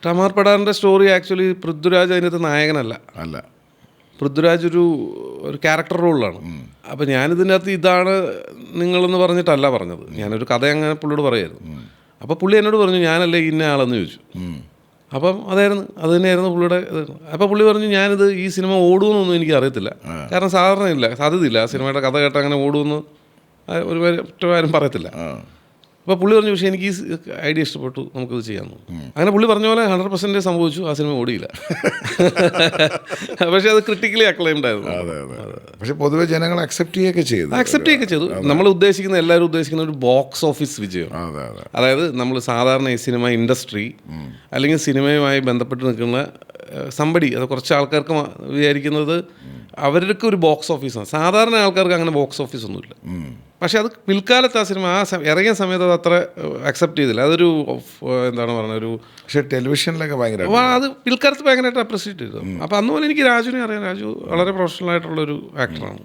ടമാർ പടാറിൻ്റെ story actually Prithviraj അതിനകത്ത് നായകനല്ല. അല്ല, പൃഥ്വിരാജ് ഒരു ക്യാരക്ടർ റോളിലാണ്. അപ്പോൾ ഞാനിതിൻ്റെ അകത്ത് ഇതാണ് നിങ്ങളെന്ന് പറഞ്ഞിട്ടല്ല പറഞ്ഞത്. ഞാനൊരു കഥ അങ്ങനെ പുള്ളിയോട് പറയായിരുന്നു. അപ്പോൾ പുള്ളി എന്നോട് പറഞ്ഞു ഞാനല്ലേ ഇന്ന ആളെന്ന് ചോദിച്ചു. അപ്പം അത് തന്നെയായിരുന്നു പുള്ളിയുടെ ഇത്. അപ്പോൾ പുള്ളി പറഞ്ഞു ഞാനിത് ഈ സിനിമ ഓടുമെന്നൊന്നും എനിക്ക് അറിയത്തില്ല, കാരണം സാധ്യതയില്ല ആ സിനിമയുടെ കഥ കേട്ട് അങ്ങനെ ഓടുമെന്ന് ഒരു ഒറ്റവാരും പറയത്തില്ല. അപ്പോൾ പുള്ളി പറഞ്ഞു പക്ഷേ എനിക്ക് ഈ ഐഡിയ ഇഷ്ടപ്പെട്ടു, നമുക്കിത് ചെയ്യാമെന്ന്. അങ്ങനെ പുള്ളി പറഞ്ഞ പോലെ 100% സംഭവിച്ചു. ആ സിനിമ ഓടിയില്ല. പക്ഷേ അത് ക്രിട്ടിക്കലി അക്ലൈംഡ് ആയിരുന്നു. പക്ഷെ പൊതുവെ ജനങ്ങൾ അക്സെപ്റ്റ് ചെയ്യുകയൊക്കെ ചെയ്തു. നമ്മൾ എല്ലാവരും ഉദ്ദേശിക്കുന്ന ഒരു ബോക്സ് ഓഫീസ് വിജയം. അതായത് നമ്മൾ സാധാരണ ഈ സിനിമ ഇൻഡസ്ട്രി അല്ലെങ്കിൽ സിനിമയുമായി ബന്ധപ്പെട്ട് നിൽക്കുന്ന സമ്പടി, അത് കുറച്ച് ആൾക്കാർക്ക് വിചാരിക്കുന്നത് അവർക്ക് ഒരു ബോക്സ് ഓഫീസാണ്. സാധാരണ ആൾക്കാർക്ക് അങ്ങനെ ബോക്സ് ഓഫീസ് ഒന്നുമില്ല. പക്ഷെ അത് പിൽക്കാലത്ത് ആ സിനിമ ഇറങ്ങിയ സമയത്ത് അത് അത്ര അക്സെപ്റ്റ് ചെയ്തില്ല. അതൊരു എന്താണ് പറയുന്നത്, ഒരു പക്ഷേ ടെലിവിഷനിലൊക്കെ ഭയങ്കര അത് പിൽക്കാലത്ത് ഭയങ്കരമായിട്ട് അപ്രിഷിയേറ്റ് ചെയ്തു. അപ്പോൾ അന്ന് പോലെ എനിക്ക് രാജുവിനെ അറിയാം. രാജു വളരെ പ്രൊഫഷണൽ ആയിട്ടുള്ളൊരു ആക്ടറാണ്.